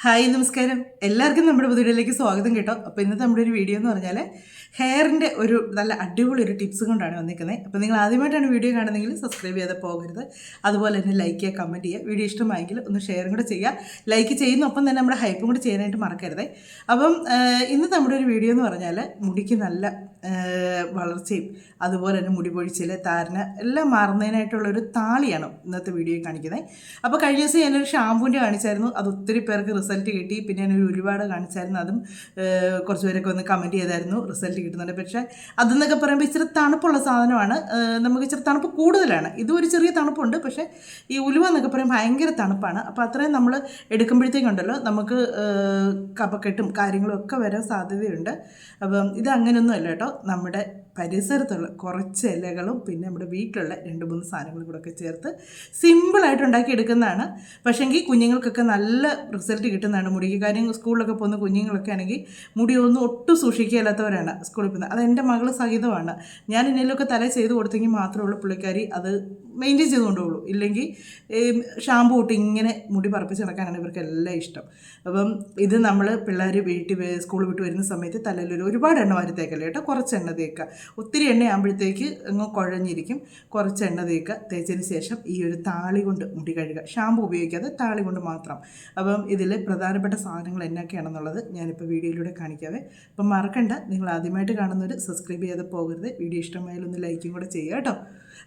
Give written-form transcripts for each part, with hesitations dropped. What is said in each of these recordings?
Hi നമസ്കാരം എല്ലാവർക്കും നമ്മുടെ പുതിയയിലേക്ക് സ്വാഗതം കേട്ടോ. അപ്പോൾ ഇന്നത്തെ നമ്മുടെ ഒരു വീഡിയോ എന്ന് പറഞ്ഞാൽ ഹെയറിൻ്റെ ഒരു നല്ല അടിപൊളി ഒരു ടിപ്സ് കൊണ്ടാണ് വന്നിരിക്കുന്നത്. അപ്പോൾ നിങ്ങൾ ആദ്യമായിട്ടാണ് വീഡിയോ കാണുന്നതെങ്കിൽ സബ്സ്ക്രൈബ് ചെയ്ത് പോകരുത്. അതുപോലെ തന്നെ ലൈക്ക് ചെയ്യുക, കമൻറ്റ് ചെയ്യുക. വീഡിയോ ഇഷ്ടമായെങ്കിൽ ഒന്ന് ഷെയറും കൂടെ ചെയ്യുക. ലൈക്ക് ചെയ്യുന്നൊപ്പം തന്നെ നമ്മുടെ ഹൈപ്പും കൂടി ചെയ്യാനായിട്ട് മറക്കരുത്. അപ്പം ഇന്നത്തെ നമ്മുടെ ഒരു വീഡിയോ എന്ന് പറഞ്ഞാൽ മുടിക്ക് നല്ല വളർച്ചയും അതുപോലെ തന്നെ മുടി പൊഴിച്ചിൽ, താരന് എല്ലാം മാറുന്നതിനായിട്ടുള്ളൊരു താളിയാണ് ഇന്നത്തെ വീഡിയോയിൽ കാണിക്കുന്നത്. അപ്പോൾ കഴിഞ്ഞ ദിവസം ഞാനൊരു ഷാമ്പൂൻ്റെ കാണിച്ചായിരുന്നു. അത് ഒത്തിരി പേർക്ക് റിസൾട്ട് കിട്ടി. പിന്നെ ഞാനൊരു ഒരുപാട് കാണിച്ചായിരുന്നു. അതും കുറച്ച് പേരൊക്കെ ഒന്ന് കമൻറ്റ് ചെയ്തായിരുന്നു റിസൾട്ട് കിട്ടുന്നുണ്ട്. പക്ഷേ അതെന്നൊക്കെ പറയുമ്പോൾ ഇച്ചിരി തണുപ്പുള്ള സാധനമാണ്. നമുക്ക് ഇച്ചിരി തണുപ്പ് കൂടുതലാണ്. ഇതും ഒരു ചെറിയ തണുപ്പുണ്ട്. പക്ഷേ ഈ ഉലുവ എന്നൊക്കെ പറയുമ്പോൾ ഭയങ്കര തണുപ്പാണ്. അപ്പോൾ അത്രയും നമ്മൾ എടുക്കുമ്പോഴത്തേക്കുണ്ടല്ലോ നമുക്ക് കഫക്കെട്ടും കാര്യങ്ങളും ഒക്കെ വരാൻ സാധ്യതയുണ്ട്. അപ്പം ഇത് അങ്ങനെയൊന്നും അല്ല കേട്ടോ. നമ്മുടെ പരിസരത്തുള്ള കുറച്ച് ഇലകളും പിന്നെ നമ്മുടെ വീട്ടിലുള്ള 2-3 സാധനങ്ങളും കൂടെ ഒക്കെ ചേർത്ത് സിമ്പിളായിട്ട് ഉണ്ടാക്കിയെടുക്കുന്നതാണ്. പക്ഷേങ്കിൽ കുഞ്ഞുങ്ങൾക്കൊക്കെ നല്ല റിസൾട്ട് കിട്ടുന്നതാണ്. മുടിക്ക് കാര്യം സ്കൂളിലൊക്കെ പോകുന്ന കുഞ്ഞുങ്ങളൊക്കെ ആണെങ്കിൽ മുടിയൊന്നും ഒട്ടും സൂക്ഷിക്കുകയില്ലാത്തവരാണ് സ്കൂളിൽ പോകുന്നത്. അത് എൻ്റെ മകൾ സഹിതമാണ്. ഞാൻ എന്തെങ്കിലുമൊക്കെ തല ചെയ്ത് കൊടുത്തെങ്കിൽ മാത്രമേ ഉള്ളൂ പുള്ളിക്കാരി അത് മെയിൻറ്റെയിൻ ചെയ്ത് കൊണ്ടുപോകുള്ളൂ. ഇല്ലെങ്കിൽ ഷാമ്പൂ ഇട്ട് ഇങ്ങനെ മുടി പറപ്പിച്ച് നടക്കാനാണ് ഇവർക്ക് എല്ലാം ഇഷ്ടം. അപ്പം ഇത് നമ്മൾ പിള്ളേർ സ്കൂൾ വിട്ട് വരുന്ന സമയത്ത് തലയിൽ ഒരുപാട് എണ്ണ വാരി തേക്കല്ലേ കേട്ടോ. കുറച്ച് എണ്ണ തേക്കുക. ഒത്തിരി എണ്ണയാകുമ്പോഴത്തേക്ക് അങ്ങ് കുഴഞ്ഞിരിക്കും. കുറച്ച് എണ്ണ തേക്കുക. തേച്ചതിന് ശേഷം ഈ ഒരു താളി കൊണ്ട് മുടി കഴുകുക. ഷാമ്പു ഉപയോഗിക്കാതെ താളി കൊണ്ട് മാത്രം. അപ്പം ഇതിൽ പ്രധാനപ്പെട്ട സാധനങ്ങൾ എന്നൊക്കെയാണെന്നുള്ളത് ഞാനിപ്പോൾ വീഡിയോയിലൂടെ കാണിക്കാവേ. അപ്പം മറക്കണ്ട, നിങ്ങൾ ആദ്യമായിട്ട് കാണുന്നവർ സബ്സ്ക്രൈബ് ചെയ്ത് പോകരുത്. വീഡിയോ ഇഷ്ടമായാലും ഒന്ന് ലൈക്കും കൂടെ ചെയ്യുക കേട്ടോ.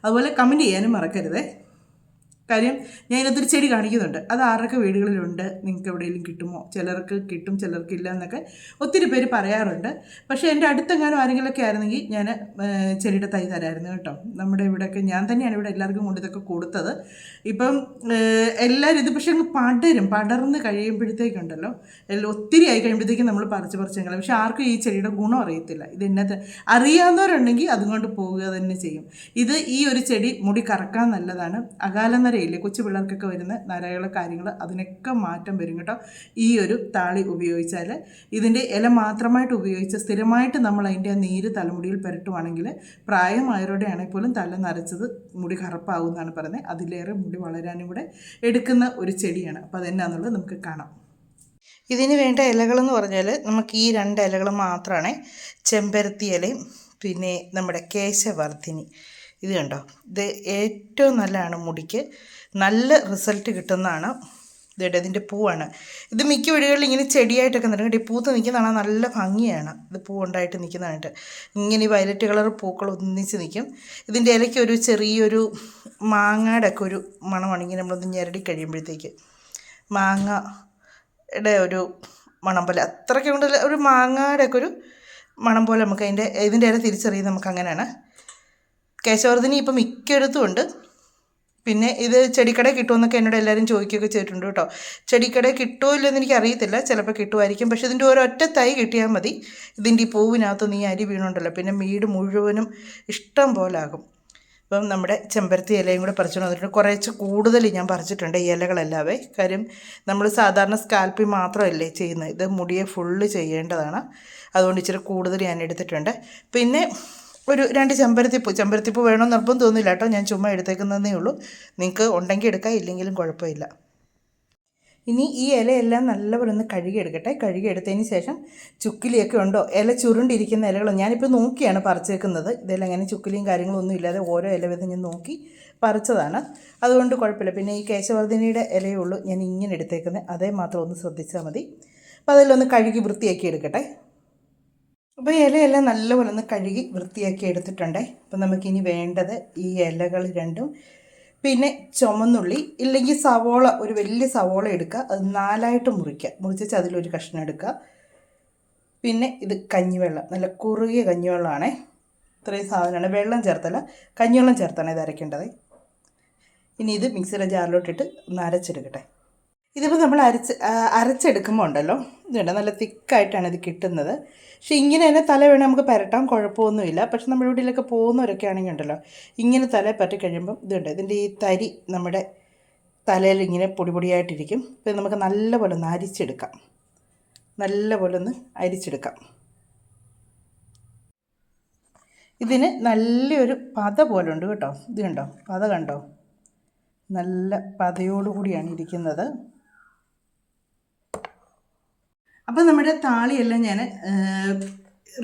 അതുപോലെ കമൻറ്റ് ചെയ്യാനും മറക്കരുതേ. കാര്യം ഞാൻ ഇതിനകത്തൊരു ചെടി കാണിക്കുന്നുണ്ട്. അത് ആരൊക്കെ വീടുകളിലുണ്ട്, നിങ്ങൾക്ക് എവിടെയെങ്കിലും കിട്ടുമോ? ചിലർക്ക് കിട്ടും, ചിലർക്കില്ല എന്നൊക്കെ ഒത്തിരി പേര് പറയാറുണ്ട്. പക്ഷേ എൻ്റെ അടുത്തെങ്ങാനും ആരെങ്കിലുമൊക്കെ ആയിരുന്നെങ്കിൽ ഞാൻ ചെടിയുടെ തൈ തരായിരുന്നു കേട്ടോ. നമ്മുടെ ഇവിടെയൊക്കെ ഞാൻ തന്നെയാണ് ഇവിടെ എല്ലാവർക്കും കൊണ്ട് ഇതൊക്കെ കൊടുത്തത്. ഇപ്പം എല്ലാവരും ഇത് പക്ഷേ അങ്ങ് പടർന്ന് കഴിയുമ്പോഴത്തേക്കുണ്ടല്ലോ ഒത്തിരി ആയി കഴിയുമ്പോഴത്തേക്കും നമ്മൾ പറിച്ച് കളയും. പക്ഷേ ആർക്കും ഈ ചെടിയുടെ ഗുണം അറിയത്തില്ല. ഇത് ഇന്നത്തെ അറിയാവുന്നവരുണ്ടെങ്കിൽ അതുകൊണ്ട് പോവുക തന്നെ ചെയ്യും. ഇത് ഈ ഒരു ചെടി മുടി കറക്കാൻ നല്ലതാണ്. അകാലം നരയില്ലേ, കൊച്ചു പിള്ളേർക്കൊക്കെ വരുന്ന നരകളെ കാര്യങ്ങൾ അതിനൊക്കെ മാറ്റം വരും കേട്ടോ ഈ ഒരു താളി ഉപയോഗിച്ചാൽ. ഇതിൻ്റെ ഇല മാത്രമായിട്ട് ഉപയോഗിച്ച് സ്ഥിരമായിട്ട് നമ്മൾ അതിൻ്റെ ആ നീര് തലമുടിയിൽ പുരട്ടുവാണെങ്കിൽ പ്രായമായവരുടെ ആണെങ്കിൽ പോലും തല നരച്ചത് മുടി കറുപ്പാകുമെന്നാണ് പറയുന്നത്. അതിലേറെ മുടി വളരാനും കൂടെ എടുക്കുന്ന ഒരു ചെടിയാണ്. അപ്പോൾ അതെന്നാന്നുള്ളത് നമുക്ക് കാണാം. ഇതിന് വേണ്ട ഇലകളെന്ന് പറഞ്ഞാൽ നമുക്ക് ഈ 2 ഇലകൾ മാത്രമാണ്. ചെമ്പരത്തി ഇലയും പിന്നെ നമ്മുടെ കേശവർദ്ധിനി. ഇത് കണ്ടോ, ഇത് ഏറ്റവും നല്ലതാണ്. മുടിക്ക് നല്ല റിസൾട്ട് കിട്ടുന്നതാണ്. ഇതിൻ്റെ പൂവാണ്. ഇത് മിക്ക വീടുകളിൽ ഇങ്ങനെ ചെടിയായിട്ടൊക്കെ നിൽക്കും. ഈ പൂത്ത് നിൽക്കുന്നതാണ് നല്ല ഭംഗിയാണ്. ഇത് പൂവുണ്ടായിട്ട് നിൽക്കുന്നതായിട്ട് ഇങ്ങനെ ഈ വയലറ്റ് കളർ പൂക്കൾ ഒന്നിച്ച് നിൽക്കും. ഇതിൻ്റെ ഇലയ്ക്ക് ഒരു ചെറിയൊരു മാങ്ങയുടെ ഒക്കെ ഒരു മണമാണ്. ഇങ്ങനെ നമ്മളൊന്ന് ഞെരടി കഴിയുമ്പോഴത്തേക്ക് മാങ്ങയുടെ ഒരു മണം പോലെ, അത്രയ്ക്ക് കൊണ്ട് ഒരു മാങ്ങയുടെ ഒക്കെ ഒരു മണം പോലെ നമുക്ക് ഇതിൻ്റെ ഇല തിരിച്ചറിയുന്നത് നമുക്ക് അങ്ങനെയാണ്. കേശവർദ്ധിനി ഇപ്പം മിക്കയിടത്തും ഉണ്ട്. പിന്നെ ഇത് ചെടിക്കടയിൽ കിട്ടുമെന്നൊക്കെ എന്നോട് എല്ലാവരും ചോദിക്കുകയൊക്കെ ചെയ്തിട്ടുണ്ട് കേട്ടോ. ചെടിക്കടയിൽ കിട്ടുമോ ഇല്ലെന്ന് എനിക്കറിയത്തില്ല, ചിലപ്പോൾ കിട്ടുമായിരിക്കും. പക്ഷേ ഇതിൻ്റെ ഒരൊറ്റ തൈ കിട്ടിയാൽ മതി. ഇതിൻ്റെ ഈ പൂവിനകത്ത് നീ അരി വീണുണ്ടല്ലോ, പിന്നെ വീട് മുഴുവനും ഇഷ്ടം പോലെ ആകും. അപ്പം നമ്മുടെ ചെമ്പരത്തി ഇലയും കൂടെ പറിച്ചു വന്നിട്ടുണ്ട്. കുറച്ച് കൂടുതൽ ഞാൻ പറിച്ചിട്ടുണ്ട് ഈ ഇലകളെല്ലാവേ. കാര്യം നമ്മൾ സാധാരണ സ്കാൽപ്പിൽ മാത്രമല്ലേ ചെയ്യുന്നത്, ഇത് മുടിയെ ഫുള്ള് ചെയ്യേണ്ടതാണ്. അതുകൊണ്ട് ഇച്ചിരി കൂടുതൽ ഞാൻ എടുത്തിട്ടുണ്ട്. പിന്നെ ഒരു 2 ചെമ്പരത്തിപ്പൂ വേണമെന്ന് നിർബന്ധം തോന്നില്ല കേട്ടോ. ഞാൻ ചുമ്മാ എടുത്തേക്കുന്നതേ ഉള്ളൂ. നിങ്ങൾക്ക് ഉണ്ടെങ്കിൽ എടുക്കാം, ഇല്ലെങ്കിലും കുഴപ്പമില്ല. ഇനി ഈ ഇലയെല്ലാം നല്ലപോലെ ഒന്ന് കഴുകിയെടുക്കട്ടെ. കഴുകിയെടുത്തതിന് ശേഷം ചുക്കിലിയൊക്കെ ഉണ്ടോ, ഇല ചുരുണ്ടിരിക്കുന്ന ഇലകൾ ഞാനിപ്പോൾ നോക്കിയാണ് പറിച്ചേക്കുന്നത്. ഇതെല്ലാം അങ്ങനെ ചുക്കിലിയും കാര്യങ്ങളൊന്നും ഇല്ലാതെ ഓരോ ഇല വീതം ഞാൻ നോക്കി പറിച്ചതാണ്. അതുകൊണ്ട് കുഴപ്പമില്ല. പിന്നെ ഈ കേശവർദ്ധിനിയുടെ ഇലയേ ഉള്ളൂ ഞാൻ ഇങ്ങനെ എടുത്തേക്കുന്നത്. അതേ മാത്രം ഒന്ന് ശ്രദ്ധിച്ചാൽ മതി. അപ്പോൾ അതിലൊന്ന് കഴുകി വൃത്തിയാക്കി എടുക്കട്ടെ. അപ്പോൾ ഇലയെല്ലാം നല്ലപോലെ ഒന്ന് കഴുകി വൃത്തിയാക്കി എടുത്തിട്ടുണ്ടേ. അപ്പം നമുക്കിനി വേണ്ടത് ഈ ഇലകൾ 2ഉം പിന്നെ ചുമന്നുള്ളി, ഇല്ലെങ്കിൽ സവോള, ഒരു വലിയ സവോള എടുക്കുക. അത് 4ആയിട്ട് മുറിച്ച് അതിലൊരു കഷ്ണം എടുക്കുക. പിന്നെ ഇത് കഞ്ഞിവെള്ളം, നല്ല കുറുകിയ കഞ്ഞിവെള്ളമാണേ. ഇത്രയും സാധനമാണ്. വെള്ളം ചേർത്തല്ല, കഞ്ഞിവെള്ളം ചേർത്താണ് ഇത് അരയ്ക്കേണ്ടത്. ഇനി ഇത് മിക്സിയുടെ ജാറിലോട്ടിട്ട് ഒന്ന് അരച്ചെടുക്കട്ടെ. ഇതിപ്പോൾ നമ്മൾ അരച്ചെടുക്കുമ്പോൾ ഉണ്ടല്ലോ, ഇതുണ്ട് നല്ല തിക്കായിട്ടാണ് ഇത് കിട്ടുന്നത്. പക്ഷേ ഇങ്ങനെ തന്നെ തല വേണേൽ നമുക്ക് പുരട്ടാം, കുഴപ്പമൊന്നുമില്ല. പക്ഷെ നമ്മുടെ വീട്ടിലൊക്കെ പോകുന്നവരൊക്കെ ആണെങ്കിൽ ഉണ്ടല്ലോ, ഇങ്ങനെ തല പറ്റി കഴിയുമ്പം ഇതുണ്ട്, ഇതിൻ്റെ ഈ തരി നമ്മുടെ തലയിൽ ഇങ്ങനെ പൊടിയായിട്ടിരിക്കും. അപ്പോൾ നമുക്ക് നല്ലപോലെ ഒന്ന് അരിച്ചെടുക്കാം. ഇതിന് നല്ലൊരു പത പോലെ ഉണ്ട് കേട്ടോ. ഇത് കണ്ടോ, പത കണ്ടോ, നല്ല പതയോടുകൂടിയാണ് ഇരിക്കുന്നത്. അപ്പം നമ്മുടെ താളിയെല്ലാം ഞാൻ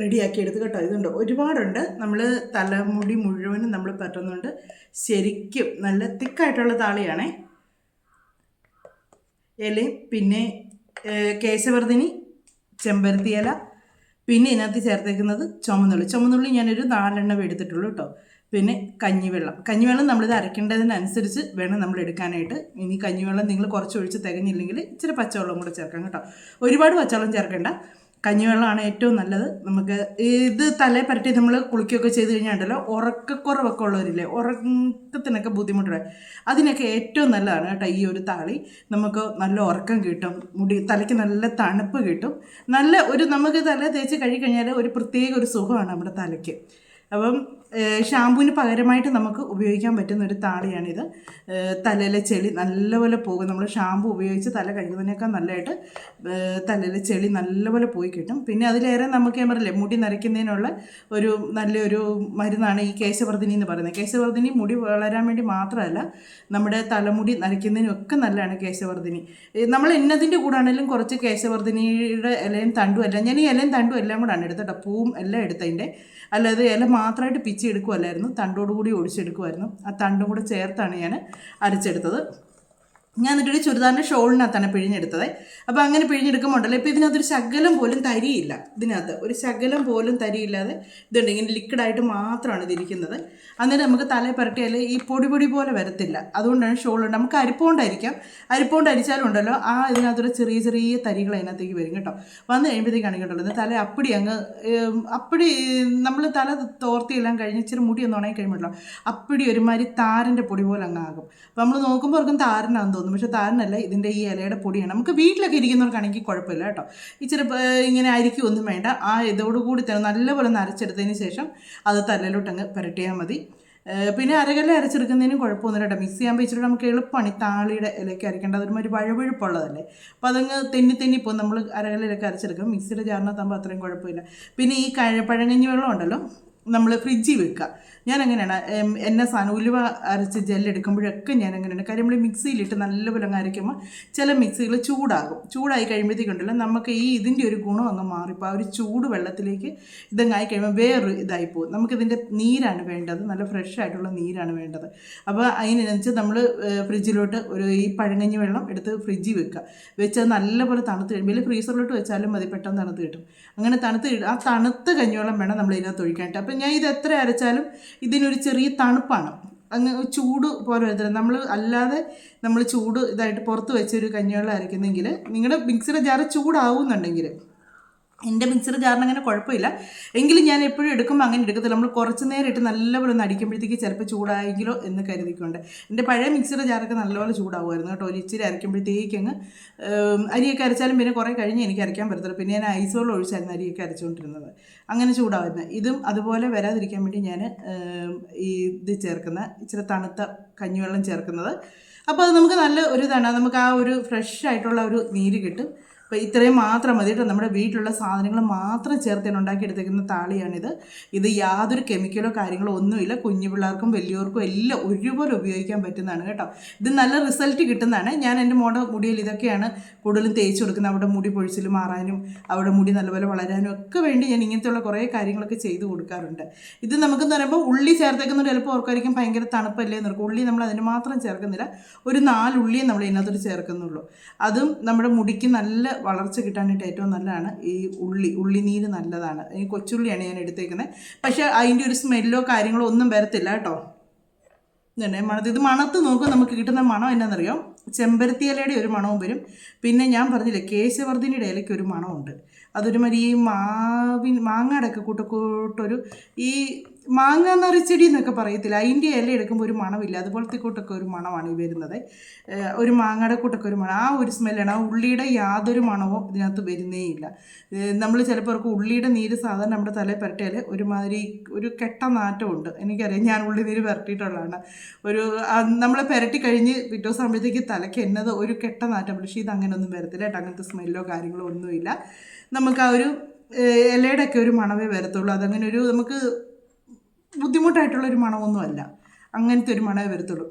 റെഡിയാക്കി എടുത്ത് കേട്ടോ. ഇതുണ്ട്, ഒരുപാടുണ്ട്. നമ്മൾ തലമുടി മുഴുവനും നമ്മൾ പറ്റുന്നുണ്ട്. ശരിക്കും നല്ല തിക്കായിട്ടുള്ള താളിയാണേ. ഇലയും പിന്നെ കേശവർദ്ധിനി, ചെമ്പരത്തി ഇല, പിന്നെ ഇതിനകത്ത് ചേർത്തേക്കുന്നത് ചുമന്നുള്ളി ഞാനൊരു 4 എണ്ണം എടുത്തിട്ടുള്ളൂ കേട്ടോ. പിന്നെ കഞ്ഞിവെള്ളം നമ്മളിത് അരയ്ക്കേണ്ടതിനനുസരിച്ച് വേണം നമ്മൾ എടുക്കാനായിട്ട്. ഇനി കഞ്ഞിവെള്ളം നിങ്ങൾ കുറച്ച് ഒഴിച്ച് തികഞ്ഞില്ലെങ്കിൽ ഇച്ചിരി പച്ചവെള്ളം കൂടെ ചേർക്കാം കേട്ടോ. ഒരുപാട് പച്ചവെള്ളം ചേർക്കേണ്ട. കഞ്ഞിവെള്ളമാണ് ഏറ്റവും നല്ലത്. നമുക്ക് ഇത് തലയിൽ പരട്ടി നമ്മൾ കുളിക്കുകയൊക്കെ ചെയ്ത് കഴിഞ്ഞാൽ ഉണ്ടല്ലോ, ഉറക്കക്കുറവൊക്കെ ഉള്ളവരില്ലേ, ഉറക്കത്തിനൊക്കെ ബുദ്ധിമുട്ടുള്ള, അതിനൊക്കെ ഏറ്റവും നല്ലതാണ് കേട്ടോ ഈ ഒരു താളി. നമുക്ക് നല്ല ഉറക്കം കിട്ടും, തലയ്ക്ക് നല്ല തണുപ്പ് കിട്ടും. നമുക്ക് തല തേച്ച് കഴിഞ്ഞാൽ ഒരു പ്രത്യേക ഒരു സുഖമാണ് നമ്മുടെ തലയ്ക്ക്. അപ്പം ഷാമ്പുവിന് പകരമായിട്ട് നമുക്ക് ഉപയോഗിക്കാൻ പറ്റുന്ന ഒരു താളിയാണിത്. തലയിലെ ചെളി നല്ലപോലെ പോകും. നമ്മൾ ഷാമ്പു ഉപയോഗിച്ച് തല കഴുകുന്നതിനേക്കാൾ നല്ലതായിട്ട് തലയിലെ ചെളി നല്ലപോലെ പോയി കിട്ടും. പിന്നെ അതിലേറെ നമുക്ക് ഞാൻ പറയില്ലേ, മുടി നരയ്ക്കുന്നതിനുള്ള നല്ലൊരു മരുന്നാണ് ഈ കേശവർദ്ധിനി എന്ന് പറയുന്നത്. കേശവർദ്ധിനി മുടി വളരാൻ വേണ്ടി മാത്രമല്ല, നമ്മുടെ തലമുടി നരയ്ക്കുന്നതിനൊക്കെ നല്ലതാണ് കേശവർദ്ധിനി. നമ്മൾ എന്നതിൻ്റെ കൂടെ ആണെങ്കിലും കുറച്ച് കേശവർദ്ധിനിയുടെ ഇലയും തണ്ടും എല്ലാം, ഞാൻ ഈ ഇലയും തണ്ടും എല്ലാം കൂടാണ് എടുത്തട്ടോ, പൂവും എല്ലാം എടുത്തതിൻ്റെ. അല്ലാതെ ഇല മാത്രമായിട്ട് പിച്ചി എടുക്കുമല്ലായിരുന്നു, തണ്ടോടുകൂടി ഒടിച്ചെടുക്കുമായിരുന്നു. ആ തണ്ടും കൂടെ ചേർത്താണ് ഞാൻ അരച്ചെടുത്തത്. ഞാൻ എന്നിട്ടൊരു ചുരിദാറിൻ്റെ ഷോളിനകത്താണ് പിഴിഞ്ഞെടുത്തത്. അപ്പോൾ അങ്ങനെ പിഴിഞ്ഞെടുക്കുമ്പോൾ ഉണ്ടല്ലോ, ഇപ്പോൾ ഇതിനകത്തൊരു ശകലം പോലും തരിയില്ല. ഇതിനകത്ത് ഒരു ശകലം പോലും തരിയില്ലാതെ ഇതുണ്ട്, ഇങ്ങനെ ലിക്വിഡായിട്ട് മാത്രമാണ് ഇതിരിക്കുന്നത്. അന്നേരം നമുക്ക് തലയിൽ പുരട്ടിയാൽ ഈ പൊടി പോലെ വരത്തില്ല. അതുകൊണ്ടാണ് ഷോളുണ്ട്. നമുക്ക് അരിപ്പോണ്ട് അരിച്ചാലും ഉണ്ടല്ലോ, ഇതിനകത്തൊരു ചെറിയ ചെറിയ തരികൾ അതിനകത്തേക്ക് വരും കേട്ടോ. വന്ന് കഴിയുമ്പോഴത്തേക്കാണ് കേട്ടോ തല അപ്പടി നമ്മൾ തല തോർത്തിയെല്ലാം കഴിഞ്ഞ് ഇച്ചിരി മുടി ഒന്ന് ഉണങ്ങി കഴിയുമ്പോഴല്ലോ അപ്പടി ഒരുമാതിരി താരൻ്റെ പൊടി പോലെ അങ്ങ് ആകും. അപ്പോൾ നമ്മൾ നോക്കുമ്പോൾ ഓർക്കും താരനാണെന്ന് തോന്നും, പക്ഷെ താരനല്ല, ഇതിൻ്റെ ഈ ഇലയുടെ പൊടിയാണ്. നമുക്ക് വീട്ടിലൊക്കെ ഇരിക്കുന്നവർക്കാണെങ്കിൽ കുഴപ്പമില്ല കേട്ടോ. ഇച്ചിരി ഇങ്ങനെ അരിക്കൊന്നും വേണ്ട. ഇതോടുകൂടി തന്നെ നല്ലപോലെ നരച്ചെടുത്തതിന് ശേഷം അത് തലയിലോട്ടങ്ങ് പുരട്ടിയാൽ മതി. പിന്നെ അരകല്ല് അരച്ചെടുക്കുന്നതിനും കുഴപ്പമൊന്നുമില്ല കേട്ടോ. മിക്സ് ചെയ്യാൻ വെച്ചിട്ട് നമുക്ക് എളുപ്പമാണ്. ഈ താളിയുടെ ഇലയ്ക്ക് അരക്കേണ്ടത് ഒരുമാതിരി വഴുവഴുപ്പുള്ളതല്ലേ, അപ്പോൾ അതങ്ങ് തെന്നിപ്പോൾ നമ്മൾ അരകല്ലിലൊക്കെ അരച്ചെടുക്കും. മിക്സിയുടെ ജാറിനകത്താകുമ്പോൾ അത്രയും കുഴപ്പമില്ല. പിന്നെ ഈ പഴങ്കഞ്ഞി വെള്ളം ഉണ്ടല്ലോ, നമ്മൾ ഫ്രിഡ്ജിൽ വെക്കുക. ഞാൻ അങ്ങനെയാണ് എന്നെ സാധനം ഉലുവ അരച്ച് ജെല്ലെടുക്കുമ്പോഴൊക്കെ ഞാൻ അങ്ങനെയാണ്. കാര്യം നമ്മൾ മിക്സിയിലിട്ട് നല്ലപോലെ അങ്ങ് അരയ്ക്കുമ്പോൾ ചില മിക്സികൾ ചൂടായി കഴിയുമ്പോഴത്തേക്കുണ്ടല്ലോ നമുക്ക് ഇതിൻ്റെ ഒരു ഗുണം അങ്ങ് മാറിപ്പോൾ ആ ഒരു ചൂട് വെള്ളത്തിലേക്ക് ഇതങ്ങായി കഴിയുമ്പോൾ വേറൊരു ഇതായിപ്പോവും. നമുക്കിതിൻ്റെ നീരാണ് വേണ്ടത്, നല്ല ഫ്രഷ് ആയിട്ടുള്ള നീരാണ് വേണ്ടത്. അപ്പോൾ അതിനനുസരിച്ച് നമ്മൾ ഫ്രിഡ്ജിലോട്ട് ഈ പഴങ്കഞ്ഞി വെള്ളം എടുത്ത് ഫ്രിഡ്ജിൽ വെച്ചത് നല്ലപോലെ തണുത്ത് കഴിയുമ്പോൾ ഫ്രീസറിലോട്ട് വെച്ചാലും മതി, പെട്ടെന്ന് തണുത്ത് കിട്ടും. അങ്ങനെ ആ തണുത്ത കഞ്ഞിവെള്ളം വേണം നമ്മൾ ഇതിനകത്ത് ഒഴിക്കാനായിട്ട്. അപ്പം ഞാൻ ഇത് എത്ര അരച്ചാലും ഇതിനൊരു ചെറിയ തണുപ്പാണ്, അങ്ങ് ചൂട് പോലെ വരത്തില്ല. നമ്മൾ ചൂട് ഇതായിട്ട് പുറത്ത് വെച്ചൊരു കഞ്ഞിവെള്ളം അരയ്ക്കുന്നെങ്കിൽ നിങ്ങളുടെ മിക്സിയുടെ ജാറ് ചൂടാവുന്നുണ്ടെങ്കിൽ, എൻ്റെ മിക്സിയുടെ ജാറിന് അങ്ങനെ കുഴപ്പമില്ല. എങ്കിലും ഞാൻ എപ്പോഴും എടുക്കുമ്പോൾ അങ്ങനെ എടുക്കത്തില്ല. നമ്മൾ കുറച്ച് നേരം ഇട്ട് നല്ലപോലെ ഒന്ന് അടിക്കുമ്പോഴത്തേക്ക് ചിലപ്പോൾ ചൂടായെങ്കിലോ എന്ന് കരുതിക്കൊണ്ട്. എൻ്റെ പഴയ മിക്സിയുടെ ജാറൊക്കെ നല്ലപോലെ ചൂടാവുമായിരുന്നു കേട്ടോ. ഒരു ഇച്ചിരി അരയ്ക്കുമ്പോഴത്തേക്ക് അങ്ങ് അരിയൊക്കെ അരച്ചാലും പിന്നെ കുറേ കഴിഞ്ഞ് എനിക്ക് അരയ്ക്കാൻ പറ്റത്തില്ല. പിന്നെ ഞാൻ ഐസ് വെള്ളം ഒഴിച്ചായിരുന്നു അരിയൊക്കെ അരച്ചുകൊണ്ടിരുന്നത്. അങ്ങനെ ചൂടാവുന്നത്. ഇതും അതുപോലെ വരാതിരിക്കാൻ വേണ്ടി ഞാൻ ഇത് ചേർക്കുന്ന ഇച്ചിരി തണുത്ത കഞ്ഞിവെള്ളം ചേർക്കുന്നത്. അപ്പോൾ അത് നമുക്ക് നല്ല ഒരു ഇതാണ്, നമുക്ക് ആ ഒരു ഫ്രഷ് ആയിട്ടുള്ള ഒരു നീര് കിട്ടും. അപ്പോൾ ഇത്രയും മാത്രം മതി കേട്ടോ. നമ്മുടെ വീട്ടിലുള്ള സാധനങ്ങൾ മാത്രം ചേർത്ത് ഉണ്ടാക്കിയെടുത്തേക്കുന്ന താളിയാണിത്. ഇത് യാതൊരു കെമിക്കലോ കാര്യങ്ങളോ ഒന്നുമില്ല. കുഞ്ഞു പിള്ളേർക്കും വലിയവർക്കും എല്ലാം ഒരുപോലെ ഉപയോഗിക്കാൻ പറ്റുന്നതാണ് കേട്ടോ. ഇത് നല്ല റിസൾട്ട് കിട്ടുന്നതാണ്. ഞാൻ എൻ്റെ മുടിയിൽ ഇതൊക്കെയാണ് കൂടുതലും തേച്ച് കൊടുക്കുന്നത്. അവിടെ മുടി പൊഴിച്ചിൽ മാറാനും അവിടെ മുടി നല്ലപോലെ വളരാനും ഒക്കെ വേണ്ടി ഞാൻ ഇങ്ങനത്തെയുള്ള കുറേ കാര്യങ്ങളൊക്കെ ചെയ്ത് കൊടുക്കാറുണ്ട്. ഇത് നമുക്കെന്ന് പറയുമ്പോൾ ഉള്ളി ചേർത്തേക്കുന്നത് ചിലപ്പോൾ ഓർക്കായിരിക്കും ഭയങ്കര തണുപ്പല്ലേ എന്ന് ഓർക്കും. ഉള്ളി നമ്മൾ അതിന് മാത്രം ചേർക്കുന്നില്ല, ഒരു 4 ഉള്ളിയെ നമ്മൾ ഇതിനകത്തൊരു ചേർക്കുന്നുള്ളൂ. അതും നമ്മുടെ മുടിക്ക് നല്ല വളർച്ച കിട്ടാനായിട്ട് ഏറ്റവും നല്ലതാണ്. ഈ ഉള്ളിനീര് നല്ലതാണ്. ഈ കൊച്ചുള്ളിയാണ് ഞാൻ എടുത്തേക്കുന്നത്. പക്ഷേ അതിൻ്റെ ഒരു സ്മെല്ലോ കാര്യങ്ങളോ ഒന്നും വരത്തില്ല കേട്ടോ. ഇത് മണത്ത് നോക്കുമ്പോൾ നമുക്ക് കിട്ടുന്ന മണം എന്നാണെന്നറിയോ, ചെമ്പരത്തി ഇലയുടെ ഒരു മണവും വരും. പിന്നെ ഞാൻ പറഞ്ഞില്ലേ, കേശവർദ്ധിനിയുടെ ഇലയ്ക്ക് ഒരു മണമുണ്ട്. അതൊരുമാതിരി ഈ മാങ്ങയുടെ ഒക്കെ കൂട്ടൊരു ഈ മാങ്ങ നറിച്ചെടി എന്നൊക്കെ പറയത്തില്ല, അതിൻ്റെ ഇല എടുക്കുമ്പോൾ ഒരു മണമില്ല, അതുപോലത്തെ കൂട്ടൊക്കെ ഒരു മണമാണ് ഈ വരുന്നത്. ഒരു മാങ്ങയുടെ കൂട്ടൊക്കെ ഒരു മണം, ആ ഒരു സ്മെല്ലാണ്. ആ ഉള്ളിയുടെ യാതൊരു മണവും ഇതിനകത്ത് വരുന്നേയില്ല. നമ്മൾ ചിലപ്പോൾ ഉള്ളിയുടെ നീര് സാധാരണ നമ്മുടെ തലയിൽ പുരട്ടിയാൽ ഒരുമാതിരി ഒരു കെട്ട നാറ്റമുണ്ട്. എനിക്കറിയാം, ഞാൻ ഉള്ളി നീര് പുരട്ടിയിട്ടുള്ളതാണ്. നമ്മൾ പുരട്ടി കഴിഞ്ഞ് പിറ്റേ ദിവസം ആകുമ്പോഴത്തേക്ക് തലയ്ക്ക് എന്നത് ഒരു കെട്ട നാറ്റം. പക്ഷേ ഇത് അങ്ങനെയൊന്നും വരത്തില്ല കേട്ടോ. അങ്ങനത്തെ സ്മെല്ലോ കാര്യങ്ങളോ ഒന്നുമില്ല. നമുക്ക് ആ ഒരു ഇലയുടെ ഒക്കെ ഒരു മണമേ വരത്തുള്ളൂ. അതങ്ങനെ ഒരു നമുക്ക് ബുദ്ധിമുട്ടായിട്ടുള്ളൊരു മണമൊന്നുമല്ല, അങ്ങനത്തെ ഒരു മണമേ വരത്തുള്ളൂ.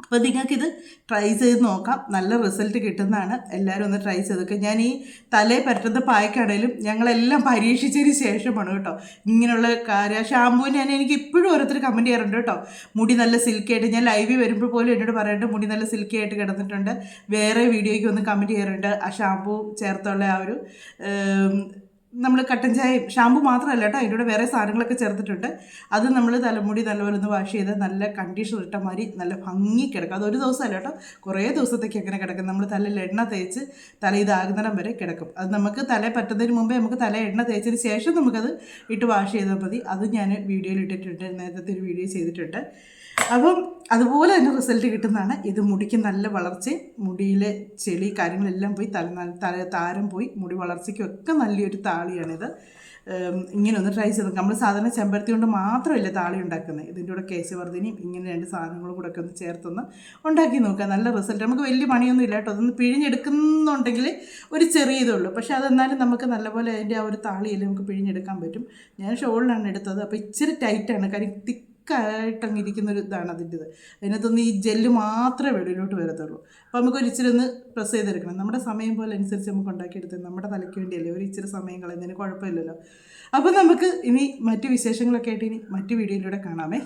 അപ്പോൾ നിങ്ങൾക്കിത് ട്രൈ ചെയ്ത് നോക്കാം, നല്ല റിസൾട്ട് കിട്ടുന്നതാണ്. എല്ലാവരും ഒന്ന് ട്രൈ ചെയ്തൊക്കെ. ഞാൻ ഈ തലേ പരട്ടുന്ന പായ്ക്കാണേലും ഞങ്ങളെല്ലാം പരീക്ഷിച്ചതിന് ശേഷമാണ് കേട്ടോ ഇങ്ങനെയുള്ള കാര്യം. ഷാമ്പൂവിന് തന്നെ എനിക്ക് ഇപ്പോഴും ഓരോരുത്തർ കമൻറ്റ് ചെയ്യാറുണ്ട് കേട്ടോ, മുടി നല്ല സിൽക്കി ആയിട്ട്. ഞാൻ ലൈവിൽ വരുമ്പോൾ പോലും എന്നോട് പറയാറുണ്ട് മുടി നല്ല സിൽക്കി ആയിട്ട് കിടന്നിട്ടുണ്ട്. വേറെ വീഡിയോയ്ക്ക് ഒന്ന് കമൻറ്റ് ചെയ്യാറുണ്ട് ആ ഷാമ്പൂ ചേർത്തുള്ള ആ ഒരു നമ്മൾ കട്ടൻ ചായയും ഷാമ്പു മാത്രമല്ല കേട്ടോ, അതിൻ്റെ കൂടെ വേറെ സാധനങ്ങളൊക്കെ ചേർത്തിട്ടുണ്ട്. അത് നമ്മൾ തലമുടി നല്ലപോലെ ഒന്ന് വാഷ് ചെയ്ത് നല്ല കണ്ടീഷണർ ഇട്ട മാതിരി നല്ല ഭംഗി കിടക്കും. അതൊരു ദിവസമല്ല കേട്ടോ, കുറേ ദിവസത്തേക്ക് അങ്ങനെ കിടക്കും. നമ്മൾ തലയിൽ എണ്ണ തേച്ച് തല ഇതാകുന്നിടം വരെ കിടക്കും. അത് നമുക്ക് തല പറ്റുന്നതിന് മുമ്പേ നമുക്ക് തല എണ്ണ തേച്ചതിന് ശേഷം നമുക്കത് ഇട്ട് വാഷ് ചെയ്താൽ മതി. അത് ഞാൻ വീഡിയോയിൽ ഇട്ടിട്ടുണ്ട്, നേരത്തെ ഒരു വീഡിയോ ചെയ്തിട്ടുണ്ട്. അപ്പം അതുപോലെ തന്നെ റിസൾട്ട് കിട്ടുന്നതാണ്. ഇത് മുടിക്ക് നല്ല വളർച്ചയും മുടിയിലെ ചെളി കാര്യങ്ങളെല്ലാം പോയി താരം പോയി മുടി വളർച്ചയ്ക്കൊക്കെ നല്ലൊരു താളിയാണിത്. ഇങ്ങനെ ഒന്ന് ട്രൈ ചെയ്ത് നോക്കാം. നമ്മൾ സാധാരണ ചെമ്പരത്തി കൊണ്ട് മാത്രമല്ല താളി ഉണ്ടാക്കുന്നത്, ഇതിൻ്റെ കൂടെ കേശവർദ്ധിനിയും ഇങ്ങനെ 2 സാധനങ്ങളും കൂടെ ഒക്കെ ഒന്ന് ചേർത്തൊന്ന് ഉണ്ടാക്കി നോക്കുക. നല്ല റിസൾട്ട്. നമുക്ക് വലിയ പണിയൊന്നും ഇല്ല കേട്ടോ. അതൊന്ന് പിഴിഞ്ഞെടുക്കുന്നുണ്ടെങ്കിൽ ഒരു ചെറിയ ഇതുള്ളൂ, പക്ഷേ അതെന്നാലും നമുക്ക് നല്ലപോലെ അതിൻ്റെ ആ ഒരു താളിയെല്ലാം നമുക്ക് പിഴിഞ്ഞെടുക്കാൻ പറ്റും. ഞാൻ ഷോളിനാണ് എടുത്തത്, അപ്പോൾ ഇച്ചിരി ടൈറ്റാണ്, കാര്യം ായിട്ടങ്ങ് ഇരിക്കുന്നൊരു ഇതാണ് അതിൻ്റെത്. അതിനകത്തൊന്ന് ഈ ജെല്ല് മാത്രമേ വെളിയിലോട്ട് വരത്തുള്ളൂ. അപ്പോൾ നമുക്ക് ഒരു ഇച്ചിരി ഒന്ന് പ്രസ് ചെയ്തെടുക്കണം. നമ്മുടെ സമയം പോലെ അനുസരിച്ച് നമുക്ക് ഉണ്ടാക്കിയെടുത്ത് നമ്മുടെ തലയ്ക്ക് വേണ്ടിയല്ലേ, ഒരു ഇച്ചിരി സമയം കളയുന്നതിന് കുഴപ്പമില്ലല്ലോ. അപ്പോൾ നമുക്ക് ഇനി മറ്റു വിശേഷങ്ങളൊക്കെ ആയിട്ട് ഇനി മറ്റു വീഡിയോയിലൂടെ കാണാമേ.